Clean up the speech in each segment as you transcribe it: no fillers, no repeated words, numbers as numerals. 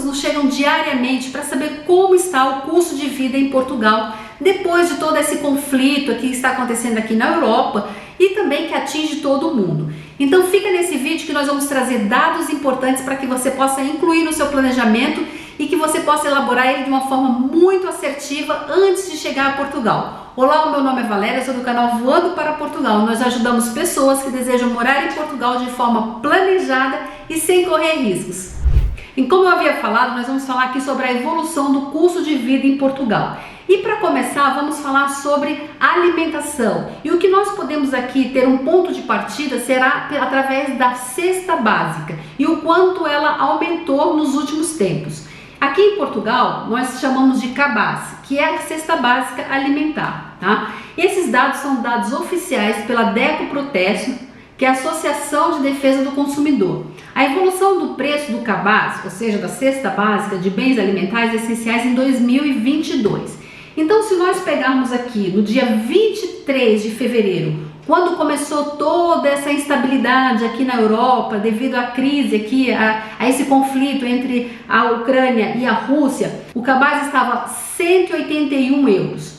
nos chegam diariamente para saber como está o custo de vida em Portugal depois de todo esse conflito aqui que está acontecendo aqui na Europa e também que atinge todo o mundo. Então fica nesse vídeo que nós vamos trazer dados importantes para que você possa incluir no seu planejamento e que você possa elaborar ele de uma forma muito assertiva antes de chegar a Portugal. Olá, o meu nome é Valéria, sou do canal Voando para Portugal. Nós ajudamos pessoas que desejam morar em Portugal de forma planejada e sem correr riscos. E como eu havia falado, nós vamos falar aqui sobre a evolução do custo de vida em Portugal. E para começar, vamos falar sobre alimentação. E o que nós podemos aqui ter um ponto de partida será através da cesta básica e o quanto ela aumentou nos últimos tempos. Aqui em Portugal, nós chamamos de cabaz, que é a cesta básica alimentar, tá? Esses dados são dados oficiais pela DECO-PROTESTO, que é a Associação de Defesa do Consumidor. A evolução do preço do cabaz, ou seja, da cesta básica de bens alimentares essenciais em 2022. Então, se nós pegarmos aqui no dia 23 de fevereiro, quando começou toda essa instabilidade aqui na Europa, devido à crise aqui, a esse conflito entre a Ucrânia e a Rússia, o cabaz estava 181 euros.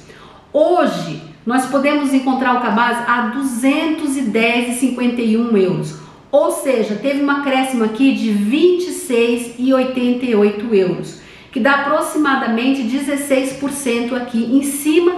Hoje, nós podemos encontrar o cabaz a 210,51 euros. Ou seja, teve um acréscimo aqui de 26,88 euros, que dá aproximadamente 16% aqui em cima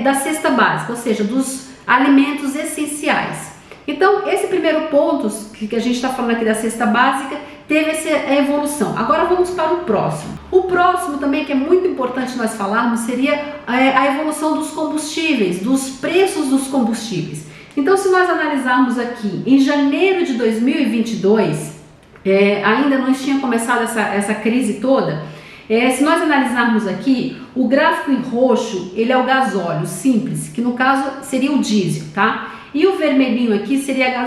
da cesta básica, ou seja, dos alimentos essenciais. Então, esse primeiro ponto que a gente está falando aqui da cesta básica teve essa evolução. Agora vamos para o próximo. O próximo também, que é muito importante nós falarmos, seria a evolução dos combustíveis, dos preços dos combustíveis. Então, se nós analisarmos aqui, em janeiro de 2022, ainda não tinha começado essa crise toda. Se nós analisarmos aqui, o gráfico em roxo, ele é o gasóleo simples, que no caso seria o diesel, tá? E o vermelhinho aqui seria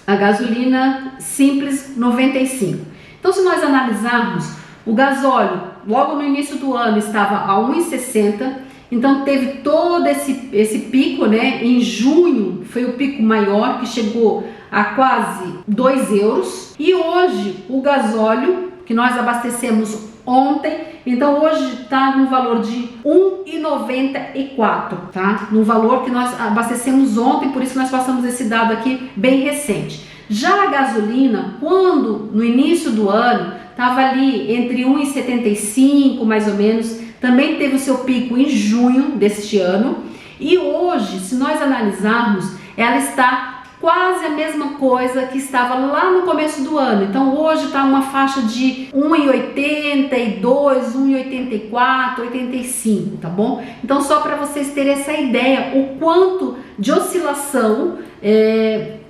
a gasolina simples 95. Então, se nós analisarmos, o gasóleo, logo no início do ano, estava a 1,60, então teve todo esse pico, né? Em junho foi o pico maior, que chegou a quase 2 euros. E hoje, o gasóleo, que nós abastecemos ontem, então hoje está no valor de 1,94, tá? No valor que nós abastecemos ontem, por isso nós passamos esse dado aqui bem recente. Já a gasolina, quando no início do ano estava ali entre 1,75 mais ou menos, também teve o seu pico em junho deste ano, e hoje, se nós analisarmos, ela está quase a mesma coisa que estava lá no começo do ano. Então hoje está uma faixa de 1,82, 1,84, 85, tá bom? Então só para vocês terem essa ideia, o quanto de oscilação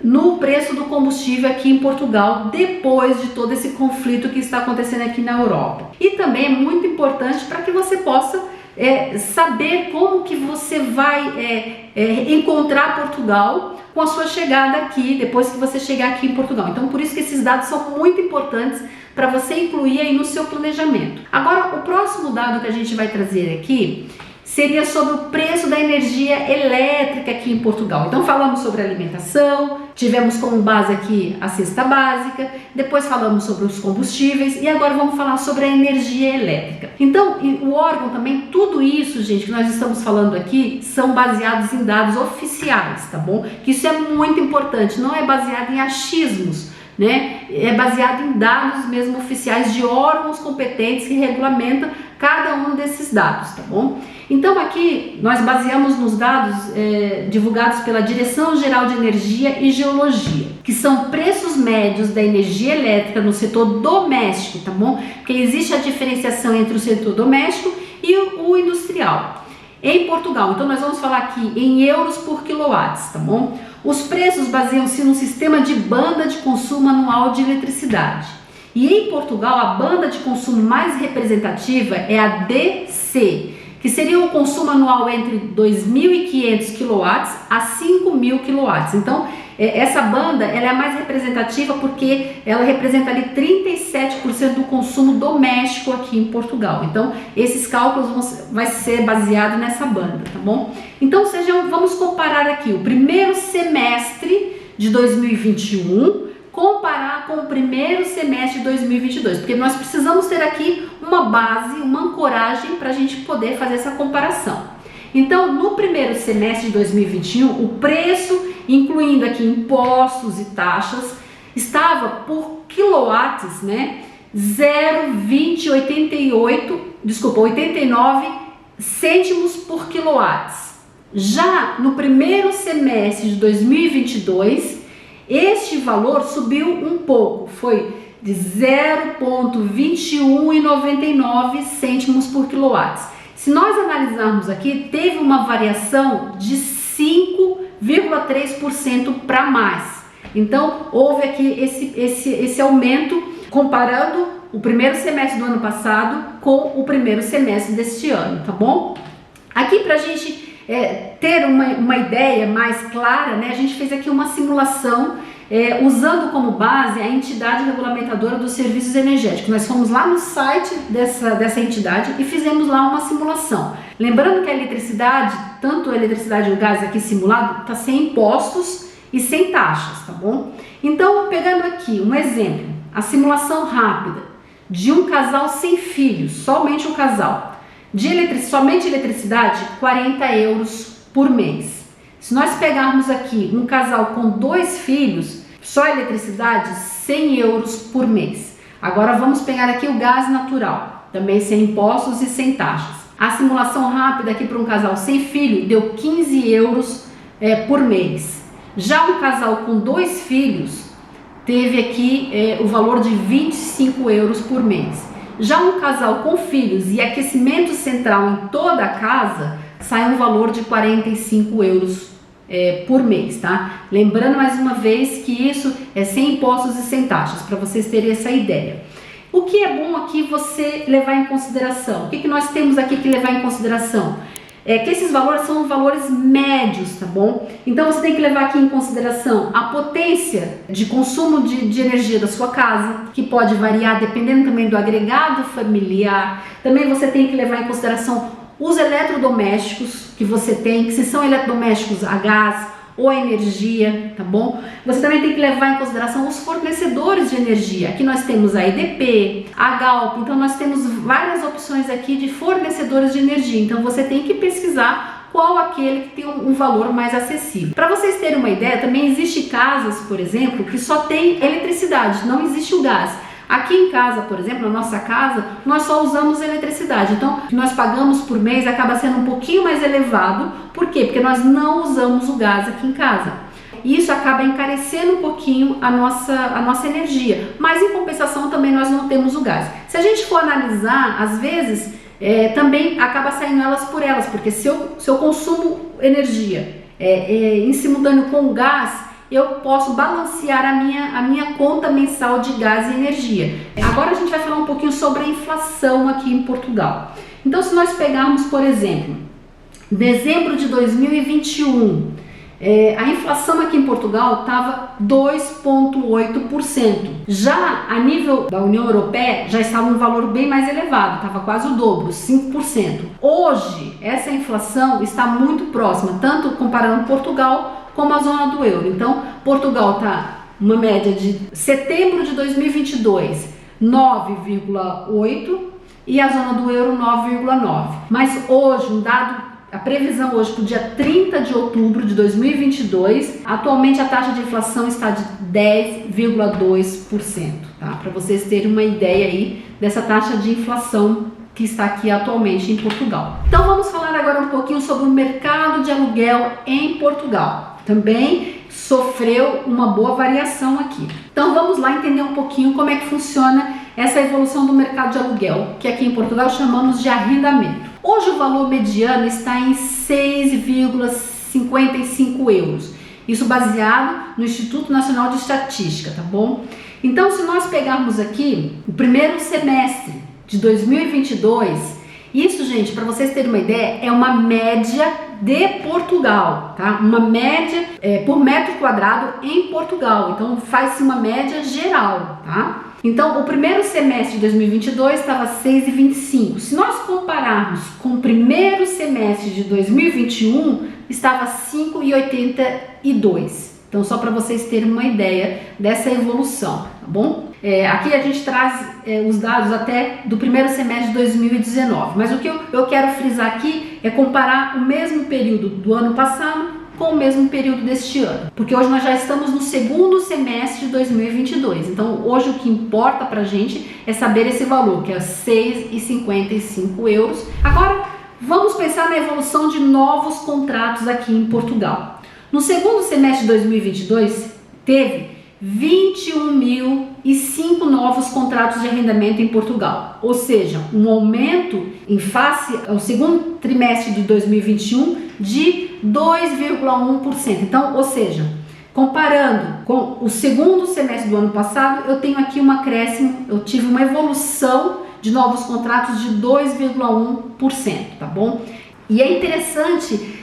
no preço do combustível aqui em Portugal, depois de todo esse conflito que está acontecendo aqui na Europa. E também é muito importante para que você possa saber como que você vai encontrar Portugal com a sua chegada aqui, depois que você chegar aqui em Portugal. Então, por isso que esses dados são muito importantes para você incluir aí no seu planejamento. Agora, o próximo dado que a gente vai trazer aqui seria sobre o preço da energia elétrica aqui em Portugal. Então falamos sobre alimentação, tivemos como base aqui a cesta básica, depois falamos sobre os combustíveis e agora vamos falar sobre a energia elétrica. Então o órgão também, tudo isso, gente, que nós estamos falando aqui, são baseados em dados oficiais, tá bom? Que isso é muito importante, não é baseado em achismos, né? É baseado em dados mesmo oficiais de órgãos competentes que regulamentam cada um desses dados, tá bom? Então aqui nós baseamos nos dados divulgados pela Direção Geral de Energia e Geologia, que são preços médios da energia elétrica no setor doméstico, tá bom? Porque existe a diferenciação entre o setor doméstico e o industrial. Em Portugal, então nós vamos falar aqui em euros por quilowatts, tá bom? Os preços baseiam-se no sistema de banda de consumo anual de eletricidade. E em Portugal, a banda de consumo mais representativa é a DC, que seria um consumo anual entre 2.500 kW a 5.000 kW. Então, essa banda ela é a mais representativa porque ela representa ali 37% do consumo doméstico aqui em Portugal. Então, esses cálculos vai ser baseado nessa banda, tá bom? Então, vamos comparar aqui o primeiro semestre de 2021 comparar com o primeiro semestre de 2022, porque nós precisamos ter aqui uma base, uma ancoragem para a gente poder fazer essa comparação. Então, no primeiro semestre de 2021, o preço, incluindo aqui impostos e taxas, estava por quilowatts, né, 89 cêntimos por quilowatts. Já no primeiro semestre de 2022, este valor subiu um pouco, foi de 0,2199 cêntimos por quilowatts. Se nós analisarmos aqui, teve uma variação de 5,3% para mais. Então, houve aqui esse aumento comparando o primeiro semestre do ano passado com o primeiro semestre deste ano, tá bom? Aqui para a gente ter uma ideia mais clara, né, a gente fez aqui uma simulação usando como base a entidade regulamentadora dos serviços energéticos. Nós fomos lá no site dessa entidade e fizemos lá uma simulação. Lembrando que a eletricidade, tanto a eletricidade e o gás aqui simulado, está sem impostos e sem taxas, tá bom? Então, pegando aqui um exemplo, a simulação rápida de um casal sem filhos, somente um casal, somente eletricidade, 40 euros por mês. Se nós pegarmos aqui um casal com 2 filhos, só eletricidade, 100 euros por mês. Agora vamos pegar aqui o gás natural, também sem impostos e sem taxas. A simulação rápida aqui para um casal sem filho deu 15 euros por mês. Já um casal com 2 filhos teve aqui o valor de 25 euros por mês. Já um casal com filhos e aquecimento central em toda a casa sai um valor de 45 euros por mês, tá? Lembrando mais uma vez que isso é sem impostos e sem taxas, para vocês terem essa ideia. O que é bom aqui você levar em consideração? O que nós temos aqui que levar em consideração? Que esses valores são valores médios, tá bom? Então você tem que levar aqui em consideração a potência de consumo de energia da sua casa, que pode variar dependendo também do agregado familiar. Também você tem que levar em consideração os eletrodomésticos que você tem, que se são eletrodomésticos a gás ou a energia, tá bom? Você também tem que levar em consideração os fornecedores de energia. Aqui nós temos a EDP, a Galp, então nós temos várias opções aqui de fornecedores de energia. Então você tem que pesquisar qual aquele que tem um valor mais acessível. Para vocês terem uma ideia, também existe casas, por exemplo, que só tem eletricidade, não existe o gás. Aqui em casa, por exemplo, na nossa casa, nós só usamos eletricidade. Então, o que nós pagamos por mês acaba sendo um pouquinho mais elevado. Por quê? Porque nós não usamos o gás aqui em casa. E isso acaba encarecendo um pouquinho a nossa energia. Mas, em compensação, também nós não temos o gás. Se a gente for analisar, às vezes, também acaba saindo elas por elas. Porque se eu consumo energia em simultâneo com o gás, eu posso balancear a minha conta mensal de gás e energia. Agora a gente vai falar um pouquinho sobre a inflação aqui em Portugal. Então, se nós pegarmos, por exemplo, dezembro de 2021, a inflação aqui em Portugal estava 2,8%. Já a nível da União Europeia já estava um valor bem mais elevado, estava quase o dobro, 5%. Hoje, essa inflação está muito próxima, tanto comparando Portugal como a zona do euro. Então, Portugal está uma média de setembro de 2022, 9,8 e a zona do euro 9,9. Mas hoje, a previsão hoje para o dia 30 de outubro de 2022, atualmente a taxa de inflação está de 10,2%, tá? Para vocês terem uma ideia aí dessa taxa de inflação que está aqui atualmente em Portugal. Então vamos falar agora um pouquinho sobre o mercado de aluguel em Portugal. Também sofreu uma boa variação aqui. Então vamos lá entender um pouquinho como é que funciona essa evolução do mercado de aluguel, que aqui em Portugal chamamos de arrendamento. Hoje o valor mediano está em 6,55 euros. Isso baseado no Instituto Nacional de Estatística, tá bom? Então, se nós pegarmos aqui o primeiro semestre de 2022, isso, gente, para vocês terem uma ideia, é uma média de Portugal, tá? Uma média por metro quadrado em Portugal. Então, faz-se uma média geral, tá? Então, o primeiro semestre de 2022 estava 6,25. Se nós compararmos com o primeiro semestre de 2021, estava 5,82. Então, só para vocês terem uma ideia dessa evolução, tá bom? Aqui a gente traz os dados até do primeiro semestre de 2019, mas o que eu quero frisar aqui é comparar o mesmo período do ano passado com o mesmo período deste ano, porque hoje nós já estamos no segundo semestre de 2022, então hoje o que importa pra gente é saber esse valor, que é 6,55 euros. Agora, vamos pensar na evolução de novos contratos aqui em Portugal. No segundo semestre de 2022, teve 21.005 novos contratos de arrendamento em Portugal, ou seja, um aumento em face ao segundo trimestre de 2021 de 2,1%. Então, ou seja, comparando com o segundo semestre do ano passado, eu tenho aqui um acréscimo, eu tive uma evolução de novos contratos de 2,1%, tá bom? E é interessante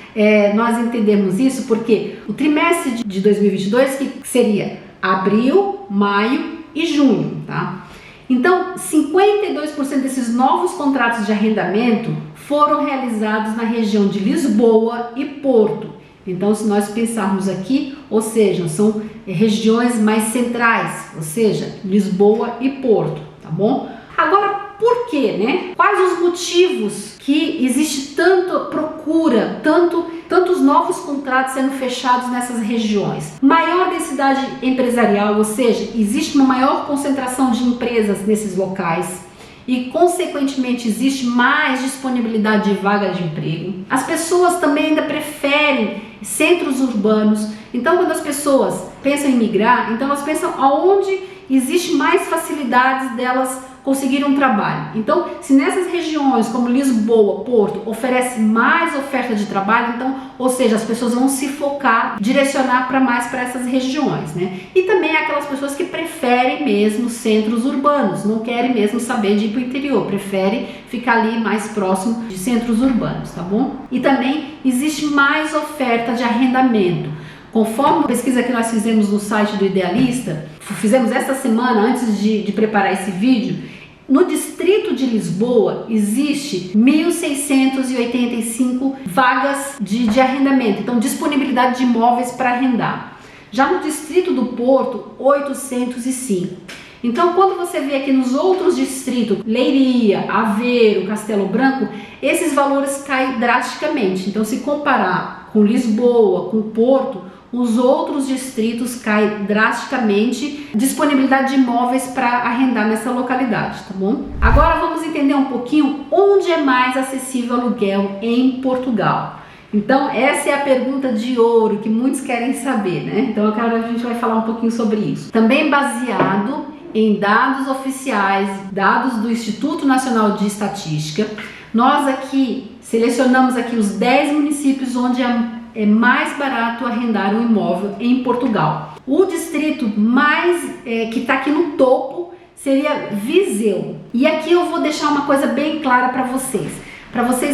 nós entendermos isso porque o trimestre de 2022, que seria abril, maio e junho, tá? Então, 52% desses novos contratos de arrendamento foram realizados na região de Lisboa e Porto. Então, se nós pensarmos aqui, ou seja, são regiões mais centrais, ou seja, Lisboa e Porto, tá bom? Agora, por quê, né? Quais os motivos que existe tanta procura, tantos novos contratos sendo fechados nessas regiões? Maior densidade empresarial, ou seja, existe uma maior concentração de empresas nesses locais e, consequentemente, existe mais disponibilidade de vagas de emprego. As pessoas também ainda preferem centros urbanos. Então, quando as pessoas pensam em migrar, então elas pensam aonde existe mais facilidades delas conseguir um trabalho. Então, se nessas regiões como Lisboa, Porto, oferece mais oferta de trabalho, então, ou seja, as pessoas vão se focar, direcionar mais para essas regiões, né? E também aquelas pessoas que preferem mesmo centros urbanos, não querem mesmo saber de ir para o interior, preferem ficar ali mais próximo de centros urbanos, tá bom? E também existe mais oferta de arrendamento. Conforme a pesquisa que nós fizemos no site do Idealista, fizemos essa semana antes de preparar esse vídeo, no distrito de Lisboa existe 1.685 vagas de arrendamento, então disponibilidade de imóveis para arrendar. Já no distrito do Porto, 805. Então, quando você vê aqui nos outros distritos, Leiria, Aveiro, Castelo Branco, esses valores caem drasticamente. Então, se comparar com Lisboa, com Porto, os outros distritos caem drasticamente disponibilidade de imóveis para arrendar nessa localidade, tá bom? Agora vamos entender um pouquinho onde é mais acessível o aluguel em Portugal. Então essa é a pergunta de ouro que muitos querem saber, né? Então agora a gente vai falar um pouquinho sobre isso. Também baseado em dados oficiais, dados do Instituto Nacional de Estatística, nós aqui selecionamos aqui os 10 municípios onde é mais barato arrendar um imóvel em Portugal. O distrito mais que está aqui no topo seria Viseu. E aqui eu vou deixar uma coisa bem clara para vocês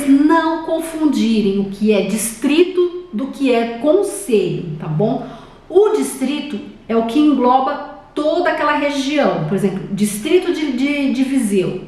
não confundirem o que é distrito do que é concelho, tá bom? O distrito é o que engloba toda aquela região, por exemplo, distrito de Viseu.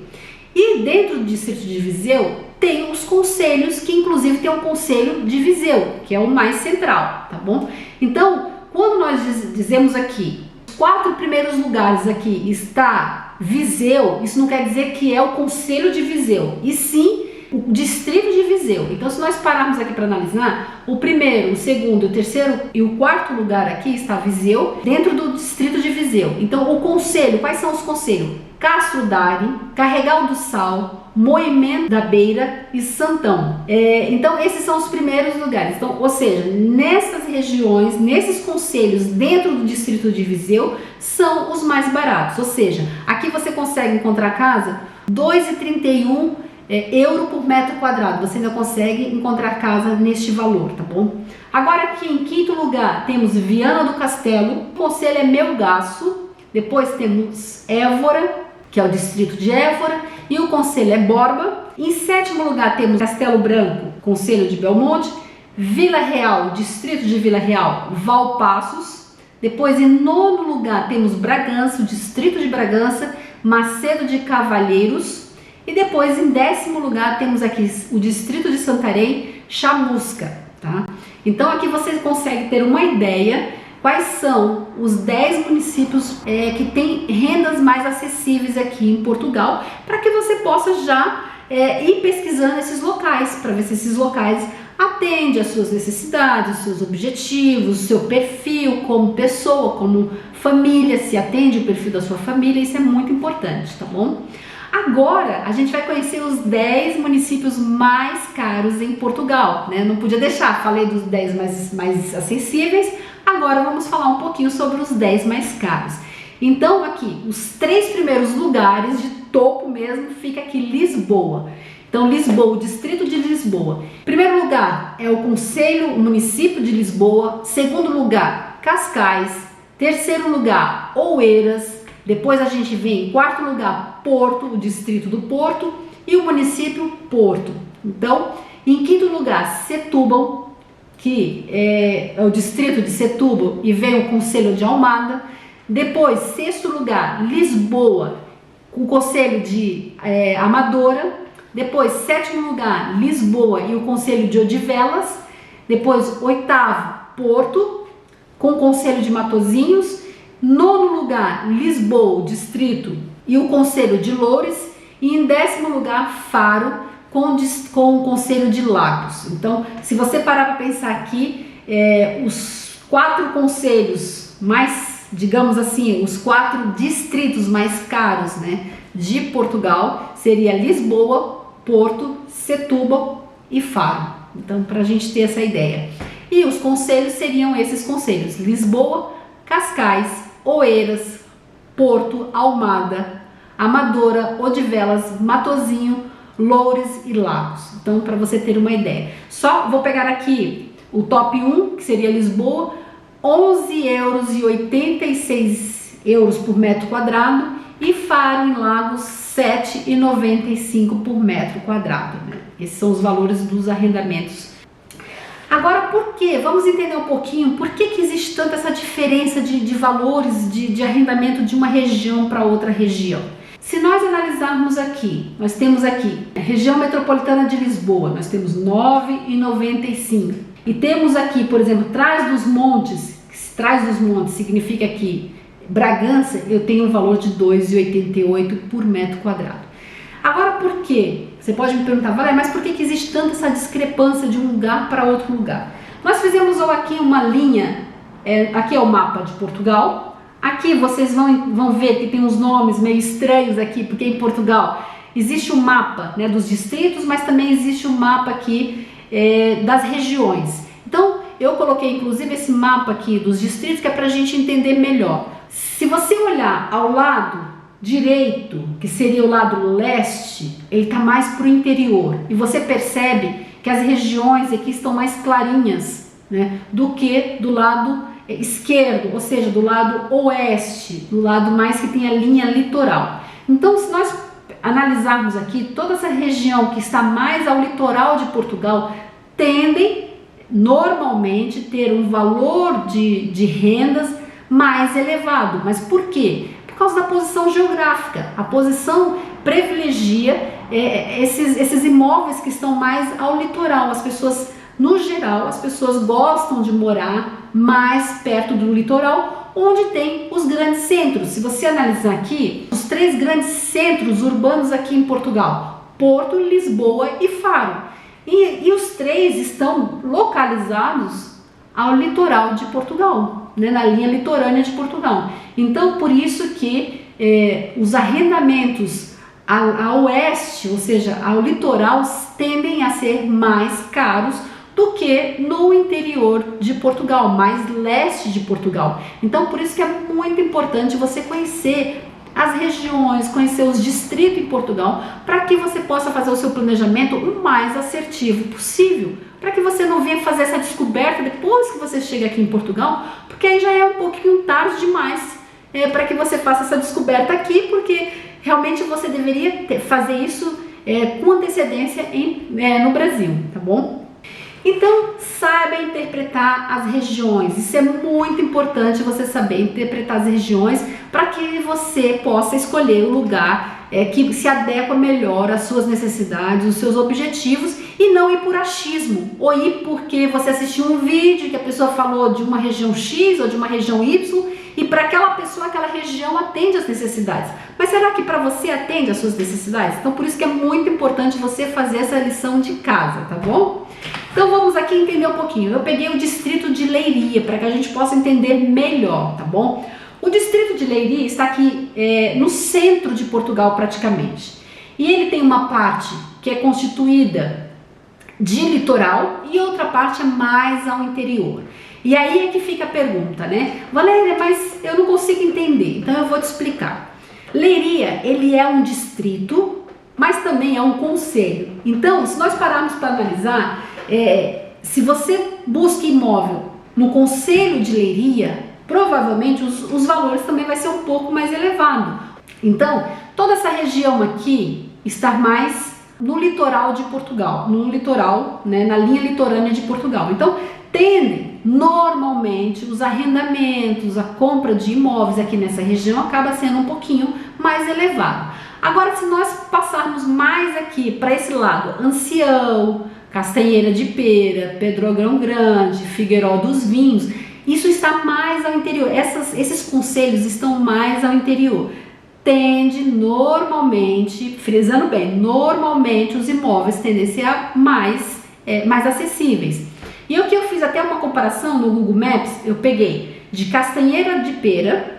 E dentro do distrito de Viseu tem os concelhos, que inclusive tem o concelho de Viseu, que é o mais central, tá bom? Então, quando nós dizemos aqui, os 4 primeiros lugares aqui está Viseu, isso não quer dizer que é o concelho de Viseu, e sim o distrito de Viseu. Então, se nós pararmos aqui para analisar, o primeiro, o segundo, o terceiro e o 4º lugar aqui está Viseu, dentro do distrito de Viseu. Então, o concelho, quais são os concelhos? Castro Daire, Carregal do Sal, Moimento da Beira e Santão. Então esses são os primeiros lugares. Então, ou seja, nessas regiões, nesses concelhos dentro do distrito de Viseu, são os mais baratos. Ou seja, aqui você consegue encontrar casa 2,31 euro por metro quadrado. Você ainda consegue encontrar casa neste valor, tá bom? Agora aqui em 5º lugar temos Viana do Castelo, o concelho é Melgaço. Depois temos Évora, que é o distrito de Évora, e o concelho é Borba. Em 7º lugar temos Castelo Branco, concelho de Belmonte, Vila Real, distrito de Vila Real, Valpaços. Depois em 9º lugar temos Bragança, o distrito de Bragança, Macedo de Cavalheiros. E depois em 10º lugar temos aqui o distrito de Santarém, Chamusca, tá? Então aqui você consegue ter uma ideia quais são os 10 municípios que têm rendas mais acessíveis aqui em Portugal, para que você possa já ir pesquisando esses locais, para ver se esses locais atendem às suas necessidades, seus objetivos, seu perfil como pessoa, como família, se atende o perfil da sua família. Isso é muito importante, tá bom? Agora a gente vai conhecer os 10 municípios mais caros em Portugal, né? Não podia deixar, falei dos 10 mais acessíveis, agora vamos falar um pouquinho sobre os 10 mais caros. Então aqui, os 3 primeiros lugares de topo mesmo, fica aqui Lisboa. Então Lisboa, o distrito de Lisboa. Primeiro lugar é o Conselho, o município de Lisboa. Segundo lugar, Cascais. Terceiro lugar, Oeiras. Depois a gente vem em quarto lugar, Porto, o distrito do Porto, e o município Porto. Então, em quinto lugar, Setúbal, que é o distrito de Setúbal, e vem o Conselho de Almada. Depois, sexto lugar, Lisboa, com o Conselho de Amadora. Depois, sétimo lugar, Lisboa e o Conselho de Odivelas. Depois, oitavo, Porto, com o Conselho de Matosinhos. Nono lugar, Lisboa, o distrito e o Conselho de Loures. E em 10º lugar, Faro, com o Conselho de Lagos. Então, se você parar para pensar aqui, os 4 conselhos mais, digamos assim, os 4 distritos mais caros, né, de Portugal, seria Lisboa, Porto, Setúbal e Faro. Então, para a gente ter essa ideia. E os conselhos seriam esses conselhos: Lisboa, Cascais, Oeiras, Porto, Almada, Amadora, Odivelas, Matosinho, Loures e Lagos. Então, para você ter uma ideia. Só vou pegar aqui o top 1, que seria Lisboa, 11,86 euros por metro quadrado, e Faro, em Lagos, 7,95 por metro quadrado. Né? Esses são os valores dos arrendamentos. Agora, por quê? Vamos entender um pouquinho por que existe tanta essa diferença de valores de arrendamento de uma região para outra região. Se nós analisarmos aqui, nós temos aqui a região metropolitana de Lisboa, nós temos 9,95. E temos aqui, por exemplo, Trás dos Montes significa que Bragança, eu tenho um valor de 2,88 por metro quadrado. Agora, por quê? Você pode me perguntar, Valéria, mas por que existe tanta essa discrepância de um lugar para outro lugar? Nós fizemos aqui uma linha, aqui é o mapa de Portugal. Aqui vocês vão ver que tem uns nomes meio estranhos aqui, porque em Portugal existe um mapa, né, dos distritos, mas também existe um mapa aqui das regiões. Então, eu coloquei inclusive esse mapa aqui dos distritos, que é para a gente entender melhor. Se você olhar ao lado direito, que seria o lado leste, ele está mais para o interior. E você percebe que as regiões aqui estão mais clarinhas, né, do que do lado esquerdo, ou seja, do lado oeste, do lado mais que tem a linha litoral. Então, se nós analisarmos aqui, toda essa região que está mais ao litoral de Portugal tendem normalmente ter um valor de rendas mais elevado. Mas por quê? Por causa da posição geográfica. A posição privilegia esses imóveis que estão mais ao litoral. As pessoas, no geral, as pessoas gostam de morar mais perto do litoral, onde tem os grandes centros. Se você analisar aqui, os 3 grandes centros urbanos aqui em Portugal: Porto, Lisboa e Faro. E os 3 estão localizados ao litoral de Portugal, né, na linha litorânea de Portugal. Então, por isso que os arrendamentos a oeste, ou seja, ao litoral, tendem a ser mais caros do que no interior de Portugal, mais leste de Portugal. Então, por isso que é muito importante você conhecer as regiões, conhecer os distritos em Portugal, para que você possa fazer o seu planejamento o mais assertivo possível, para que você não venha fazer essa descoberta depois que você chega aqui em Portugal, porque aí já é um pouquinho tarde demais para que você faça essa descoberta aqui, porque realmente você deveria fazer isso com antecedência no Brasil, tá bom? Então, saiba interpretar as regiões. Isso é muito importante, você saber interpretar as regiões, para que você possa escolher o lugar que se adequa melhor às suas necessidades, os seus objetivos, e não ir por achismo, ou ir porque você assistiu um vídeo que a pessoa falou de uma região X ou de uma região Y, e para aquela pessoa aquela região atende às necessidades. Mas será que para você atende às suas necessidades? Então por isso que é muito importante você fazer essa lição de casa, tá bom? Então vamos aqui entender um pouquinho. Eu peguei o distrito de Leiria para que a gente possa entender melhor, tá bom? O distrito de Leiria está aqui no centro de Portugal praticamente. E ele tem uma parte que é constituída de litoral e outra parte é mais ao interior. E aí é que fica a pergunta, né? Valéria, mas eu não consigo entender, então eu vou te explicar. Leiria, ele é um distrito, mas também é um concelho. Então, se nós pararmos para analisar, se você busca imóvel no concelho de Leiria, provavelmente os valores também vai ser um pouco mais elevado. Então, toda essa região aqui está mais no litoral de Portugal, no litoral, né, na linha litorânea de Portugal. Então, tendem normalmente os arrendamentos, a compra de imóveis aqui nessa região acaba sendo um pouquinho mais elevado. Agora, se nós passarmos mais aqui para esse lado, Ancião, Castanheira de Pera, Pedrógão Grande, Figueiró dos Vinhos, isso está mais ao interior. Esses concelhos estão mais ao interior. Tende normalmente, frisando bem, normalmente os imóveis tendem a ser mais acessíveis. E o que eu fiz até uma comparação no Google Maps, eu peguei de Castanheira de Pera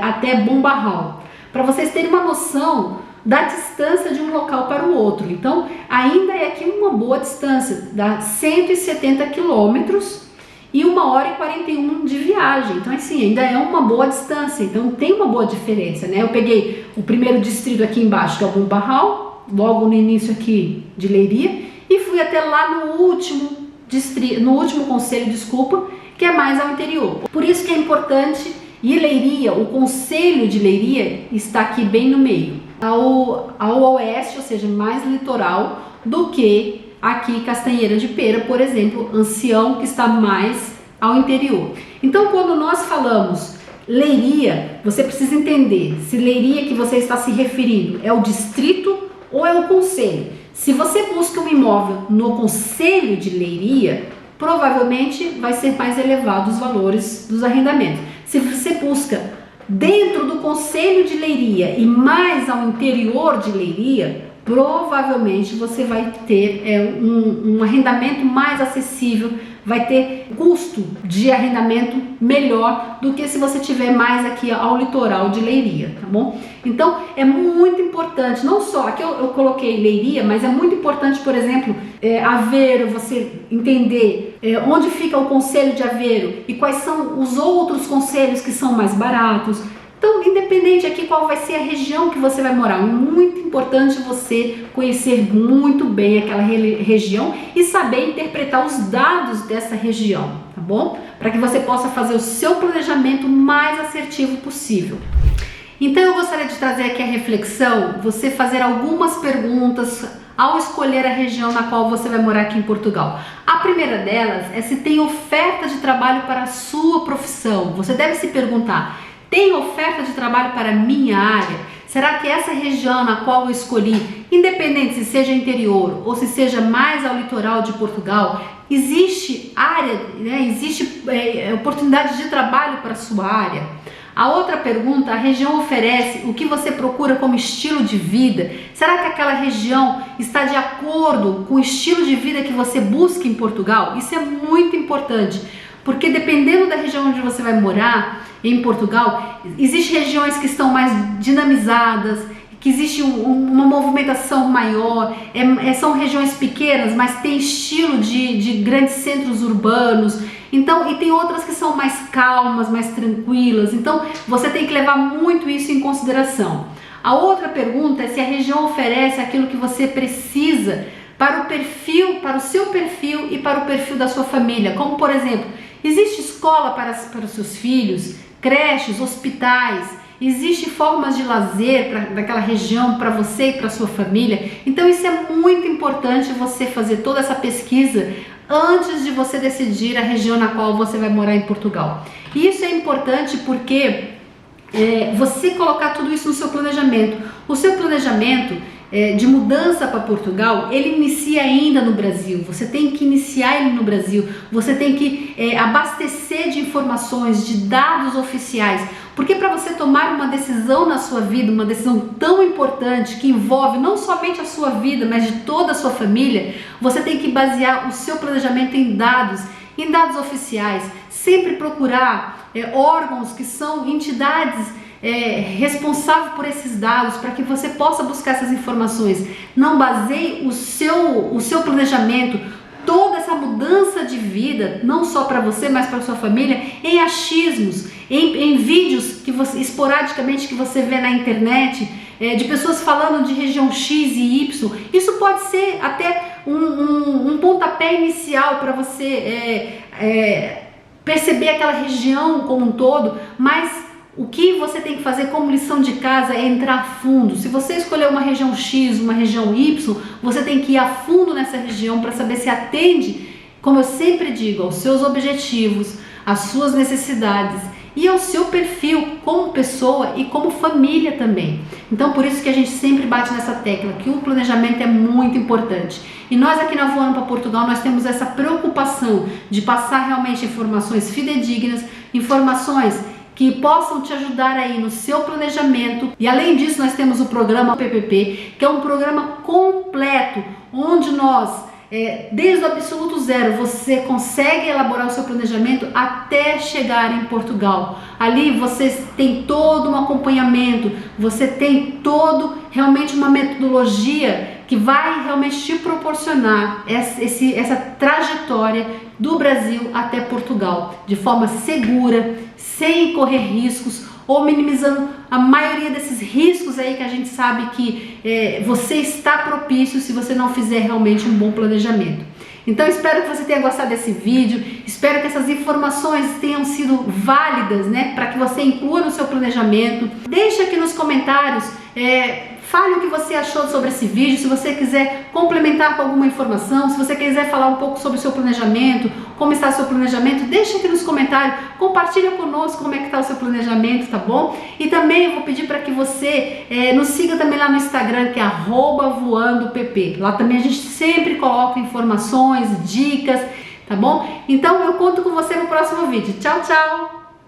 até Bombarral, para vocês terem uma noção da distância de um local para o outro. Então, ainda é aqui uma boa distância, dá 170 quilômetros e 1h41 de viagem. Então, assim, ainda é uma boa distância, então tem uma boa diferença, né? Eu peguei o primeiro distrito aqui embaixo, que é o Bombarral, logo no início aqui de Leiria, e fui até lá no último distrito, no último concelho, desculpa, que é mais ao interior. Por isso que é importante, e Leiria, o concelho de Leiria está aqui bem no meio, ao oeste, ou seja, mais litoral do que aqui Castanheira de Pera, por exemplo, Ancião, que está mais ao interior. Então, quando nós falamos Leiria, você precisa entender se Leiria que você está se referindo é o distrito ou é o concelho. Se você busca um imóvel no concelho de Leiria, provavelmente vai ser mais elevado os valores dos arrendamentos. Se você busca dentro do concelho de Leiria e mais ao interior de Leiria, provavelmente você vai ter um arrendamento mais acessível, vai ter custo de arrendamento melhor do que se você tiver mais aqui ao litoral de Leiria, tá bom? Então é muito importante, não só, aqui eu coloquei Leiria, mas é muito importante, por exemplo, Aveiro, você entender onde fica o concelho de Aveiro e quais são os outros concelhos que são mais baratos. Então, independente aqui qual vai ser a região que você vai morar, é muito importante você conhecer muito bem aquela região e saber interpretar os dados dessa região, tá bom? Para que você possa fazer o seu planejamento mais assertivo possível. Então, eu gostaria de trazer aqui a reflexão, você fazer algumas perguntas ao escolher a região na qual você vai morar aqui em Portugal. A primeira delas é se tem oferta de trabalho para a sua profissão. Você deve se perguntar: tem oferta de trabalho para a minha área? Será que essa região na qual eu escolhi, independente se seja interior ou se seja mais ao litoral de Portugal, existe área, né? Existe oportunidade de trabalho para a sua área? A outra pergunta: a região oferece o que você procura como estilo de vida? Será que aquela região está de acordo com o estilo de vida que você busca em Portugal? Isso é muito importante, porque dependendo da região onde você vai morar, em Portugal, existem regiões que estão mais dinamizadas, que existe uma movimentação maior, são regiões pequenas, mas tem estilo de grandes centros urbanos. Então, e tem outras que são mais calmas, mais tranquilas. Então, você tem que levar muito isso em consideração. A outra pergunta é se a região oferece aquilo que você precisa para o perfil, para o seu perfil e para o perfil da sua família. Como, por exemplo, existe escola para os seus filhos, creches, hospitais, existem formas de lazer daquela região para você e para sua família. Então isso é muito importante, você fazer toda essa pesquisa antes de você decidir a região na qual você vai morar em Portugal. E isso é importante porque você colocar tudo isso no seu planejamento. O seu planejamento de mudança para Portugal, ele inicia ainda no Brasil. Você tem que iniciar ele no Brasil. Você tem que abastecer de informações, de dados oficiais. Porque para você tomar uma decisão na sua vida, uma decisão tão importante que envolve não somente a sua vida, mas de toda a sua família, você tem que basear o seu planejamento em dados oficiais. Sempre procurar órgãos que são entidades responsáveis por esses dados, para que você possa buscar essas informações. Não baseie o seu planejamento, toda essa mudança de vida, não só para você, mas para sua família, em achismos, em vídeos que você, esporadicamente, que você vê na internet, de pessoas falando de região X e Y. Isso pode ser até um pontapé inicial para você perceber aquela região como um todo, mas o que você tem que fazer como lição de casa é entrar a fundo. Se você escolher uma região X, uma região Y, você tem que ir a fundo nessa região para saber se atende, como eu sempre digo, aos seus objetivos, às suas necessidades e ao seu perfil como pessoa e como família também. Então, por isso que a gente sempre bate nessa tecla, que o planejamento é muito importante. E nós aqui na Voando para Portugal, nós temos essa preocupação de passar realmente informações fidedignas, informações que possam te ajudar aí no seu planejamento. E além disso, nós temos o programa PPP, que é um programa completo, onde nós, desde o absoluto zero, você consegue elaborar o seu planejamento até chegar em Portugal. Ali você tem todo um acompanhamento, você tem realmente uma metodologia que vai realmente te proporcionar essa trajetória do Brasil até Portugal, de forma segura, sem correr riscos ou minimizando a maioria desses riscos aí que a gente sabe que você está propício se você não fizer realmente um bom planejamento. Então espero que você tenha gostado desse vídeo, espero que essas informações tenham sido válidas, né, para que você inclua no seu planejamento. Deixa aqui nos comentários, fale o que você achou sobre esse vídeo, se você quiser complementar com alguma informação, se você quiser falar um pouco sobre o seu planejamento, como está o seu planejamento, deixa aqui nos comentários, compartilha conosco como é que está o seu planejamento, tá bom? E também eu vou pedir para que você nos siga também lá no Instagram, que é @voandopp. Lá também a gente sempre coloca informações, dicas, tá bom? Então eu conto com você no próximo vídeo. Tchau, tchau!